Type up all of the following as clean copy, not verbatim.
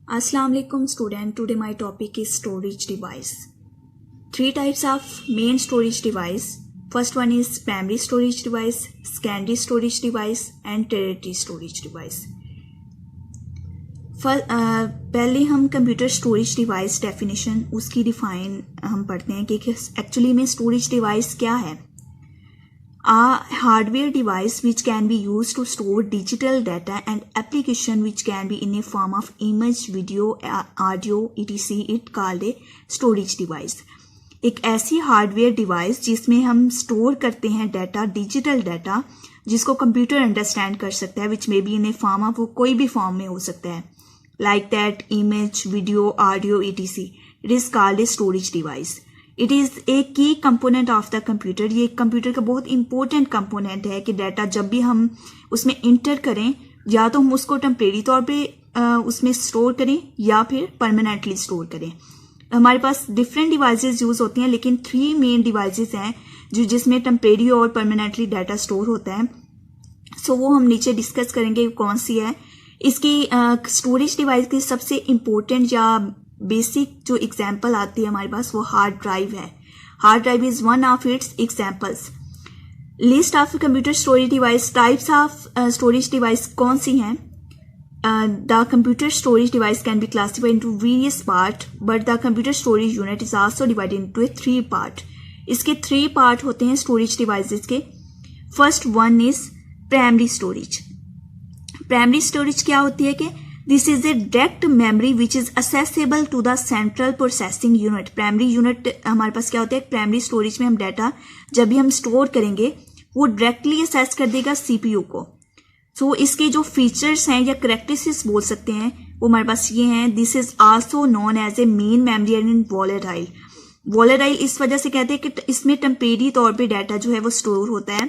Assalamu alaikum student. Today my topic is storage device. Three types of main storage device. First one is primary storage device, secondary storage device and tertiary storage device. पहले हम computer storage device definition उसकी define हम पढ़ते हैं कि actually में storage device क्या है. A hardware device which can be used to store digital data and application which can be in a form of image, video, audio, etc. It called a storage device. एक ऐसी hardware device जिसमें हम store करते हैं data, digital data, जिसको computer understand कर सकता है, which may be in a form of, वो कोई भी फॉर्म में हो सकता है, like that image, video, audio, etc. It is called a storage device. It is a key component of the computer. ये कंप्यूटर का बहुत इंपॉर्टेंट कंपोनेंट है कि डाटा जब भी हम उसमें इंटर करें, या तो हम उसको टेम्परेरी तौर पे उसमें स्टोर करें या फिर परमानेंटली स्टोर करें. हमारे पास डिफरेंट डिवाइसेस यूज होती हैं, लेकिन 3 मेन डिवाइसेस हैं जो जिसमें टेम्परेरी और परमानेंटली डाटा स्टोर होता है. सो वो हम नीचे डिस्कस करेंगे कौन सी है. इसकी स्टोरेज डिवाइस की सबसे इम्पोर्टेंट या बेसिक जो एग्जाम्पल आती है हमारे पास वो हार्ड ड्राइव है. Hard drive is one of its examples. List of computer storage device. Types of storage device कौन सी हैं? The computer storage device can be classified into various part, but the computer storage unit is also divided into 3 part. इसके 3 part होते हैं storage devices के. First one is primary storage. Primary storage क्या होती है कि this is a direct memory which is accessible to the central processing unit. Primary unit हमारे पास क्या होता है? प्राइमरी स्टोरेज में हम डाटा जब भी हम स्टोर करेंगे वो डायरेक्टली असेस कर देगा सीपीयू को. सो इसके जो फीचर्स हैं या करैक्टरिस्टिक्स बोल सकते हैं वो हमारे पास ये हैं. This is also known as a main memory and volatile. Volatile इस वजह से कहते हैं कि इसमें टेम्परेरी तौर पे डाटा जो है वो स्टोर होता है.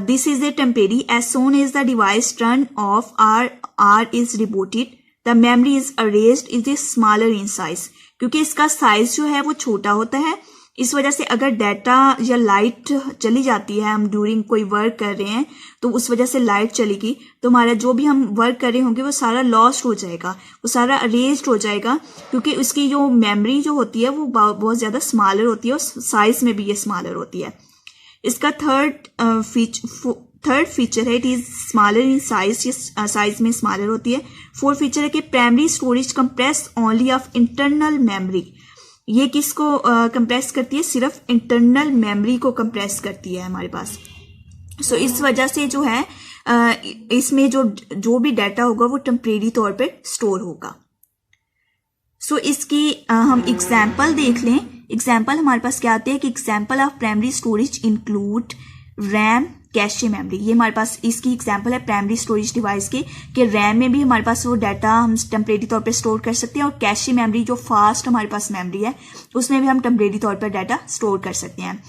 This is a temporary. As soon as the device turned off or is rebooted, the memory is erased. It is smaller in size. क्योंकि इसका साइज जो है वो छोटा होता है, इस वजह से अगर डाटा या लाइट चली जाती है, हम ड्यूरिंग कोई वर्क कर रहे हैं तो उस वजह से लाइट चलेगी, तो हमारा जो भी हम वर्क कर रहे होंगे वो सारा लॉस्ट हो जाएगा, वो सारा अरेज्ड हो जाएगा, क्योंकि उसकी जो मेमोरी जो होती है वो बहुत ज्यादा स्मॉलर होती है और साइज में भी ये स्मॉलर होती है. इसका थर्ड फीचर है it is smaller in size. Size में स्मॉलर होती है. फोर्थ फीचर है कि primary storage compress only of internal memory. ये किसको कंप्रेस करती है? सिर्फ इंटरनल मेमोरी को कंप्रेस करती है हमारे पास. सो इस वजह से जो है इसमें जो भी डाटा होगा वो टेम्परेरी तौर पे स्टोर होगा. सो इसकी हम एग्जाम्पल देख लें. एग्जाम्पल हमारे पास क्या आते हैं कि example of primary storage include RAM, cache memory. ये हमारे पास इसकी एग्जाम्पल है प्राइमरी स्टोरेज डिवाइस की कि रैम में भी हमारे पास वो डाटा हम टेम्परेरी तौर पे स्टोर कर सकते हैं, और कैशे मेमोरी जो फास्ट हमारे पास मेमोरी है उसमें भी हम टेम्परेरी तौर पर डाटा स्टोर कर सकते हैं.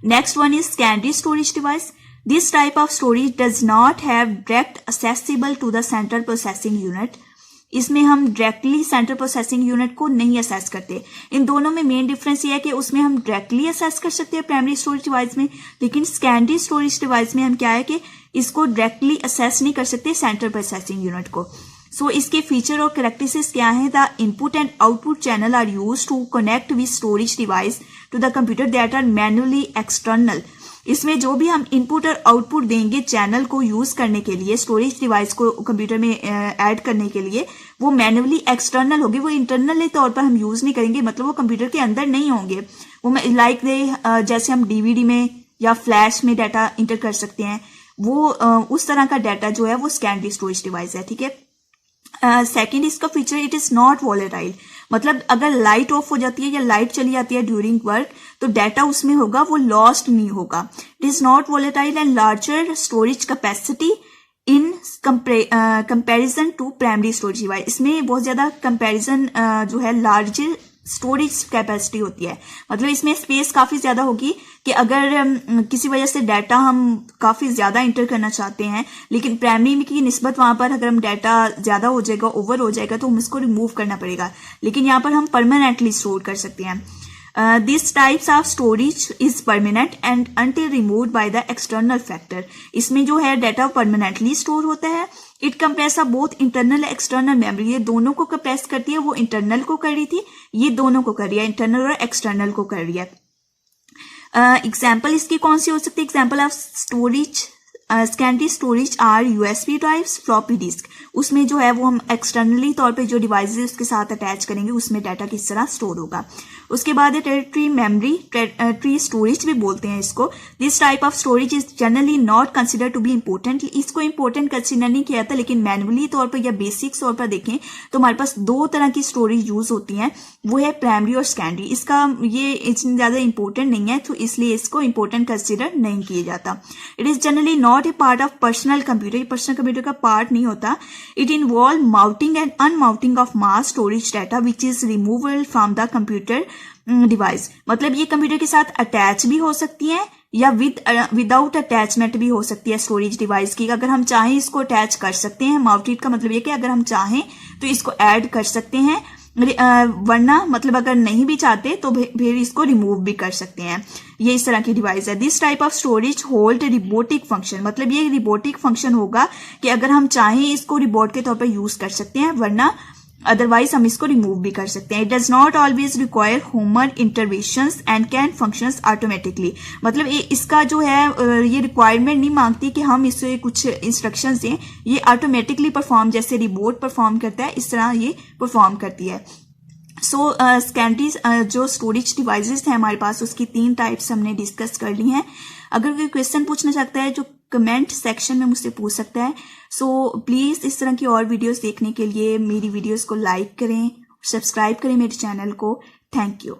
Next one is secondary storage device. This type of storage does not have direct accessible to the central processing unit. इसमें हम डायरेक्टली सेंट्रल प्रोसेसिंग यूनिट को नहीं असेस करते. इन दोनों में मेन डिफरेंस ये है कि उसमें हम डायरेक्टली असेस कर सकते हैं प्राइमरी स्टोरेज डिवाइस में, लेकिन सेकेंडरी स्टोरेज डिवाइस में हम क्या है कि इसको डायरेक्टली असेस नहीं कर सकते सेंट्रल प्रोसेसिंग यूनिट को. सो इसके फीचर और कैरेक्टरिस्टिक्स क्या है? The input and output channel are used to connect with storage device to the computer that are manually external. इसमें जो भी हम इनपुट और आउटपुट देंगे चैनल को यूज करने के लिए, स्टोरेज डिवाइस को कंप्यूटर में ऐड करने के लिए, वो मैन्युअली एक्सटर्नल होगी, वो इंटरनली तौर पर हम यूज नहीं करेंगे, मतलब वो कंप्यूटर के अंदर नहीं होंगे. वो लाइक जैसे हम डीवीडी में या फ्लैश में डाटा इंटर कर सकते हैं, वो उस तरह का डाटा जो है वो सेकेंडरी स्टोरेज डिवाइस है. ठीक है. सेकेंड इसका feature it is not volatile. मतलब अगर लाइट ऑफ हो जाती है या लाइट चली जाती है ड्यूरिंग वर्क तो डाटा उसमें होगा, वो लॉस्ट नहीं होगा. It is not volatile and larger storage capacity in comparison to primary storage device. इसमें बहुत ज्यादा कंपैरिजन जो है लार्जर स्टोरेज कैपेसिटी होती है, मतलब इसमें स्पेस काफी ज्यादा होगी कि अगर किसी वजह से डाटा हम काफी ज्यादा इंटर करना चाहते हैं, लेकिन प्राइमरी की निस्बत वहां पर अगर हम डाटा ज्यादा हो जाएगा, ओवर हो जाएगा, तो हम इसको रिमूव करना पड़ेगा, लेकिन यहाँ पर हम परमानेंटली स्टोर कर सकते हैं. This types of storage is permanent and until removed by the external factor. इसमें जो है डाटा परमानेंटली स्टोर होता है it compress both internal external memory, ये दोनों को कंप्रेस करती है, वो इंटरनल को कर रही थी, ये दोनों को कर रही है, इंटरनल और एक्सटर्नल को कर रही है। एग्जाम्पल इसकी कौन सी हो सकती है? Example of storage, secondary storage are USB drives, floppy disk. उसमें जो है वो हम एक्सटर्नली तौर पे जो डिवाइस उसके साथ अटैच करेंगे, उसमें डाटा किस तरह स्टोर होगा। उसके बाद है टेरिटरी मेमोरी, ट्री स्टोरेज भी बोलते हैं इसको। This type of storage is generally not consider to be important, इसको इंपॉर्टेंट कंसिडर नहीं किया था, लेकिन मैनुअली तौर पर या बेसिक तौर पर देखें तो हमारे पास दो तरह की स्टोरेज यूज होती हैं, वो है प्राइमरी और सेकेंडरी। इसका ये इतनी ज्यादा इंपॉर्टेंट नहीं है, तो इसलिए इसको इंपॉर्टेंट कंसिडर नहीं किया जाता। It is generally not a part of personal computer, ये पर्सनल कंप्यूटर का पार्ट नहीं होता। It involve mounting and unmounting of mass storage data which is removable from the computer device. मतलब ये कंप्यूटर के साथ अटैच भी हो सकती है या विदाउट अटैचमेंट भी हो सकती है स्टोरेज डिवाइस की। अगर हम चाहें इसको अटैच कर सकते हैं, माउंटेड का मतलब ये कि अगर हम चाहें तो इसको ऐड कर सकते हैं, वरना मतलब अगर नहीं भी चाहते तो फिर इसको रिमूव भी कर सकते हैं। ये इस तरह की डिवाइस है। This type of storage hold robotic function, मतलब ये रिबोटिक फंक्शन होगा कि अगर हम चाहें इसको रिबोट के तौर पर यूज कर सकते हैं, वरना अदरवाइज हम इसको रिमूव भी कर सकते हैं। It does not always require human interventions and can functions automatically, मतलब इसका जो है ये रिक्वायरमेंट नहीं मांगती कि हम इससे कुछ इंस्ट्रक्शंस दें, ये ऑटोमेटिकली परफॉर्म, जैसे रिबोट परफॉर्म करता है इस तरह ये परफॉर्म करती है। सो सेकेंडरी जो स्टोरेज डिवाइसेस हैं हमारे पास, उसकी 3 टाइप्स हमने डिस्कस कर ली हैं। अगर कोई क्वेश्चन पूछना चाहता है जो कमेंट सेक्शन में मुझसे पूछ सकता है। सो प्लीज इस तरह की और वीडियोस देखने के लिए मेरी वीडियोस को लाइक करें, सब्सक्राइब करें मेरे चैनल को। Thank you.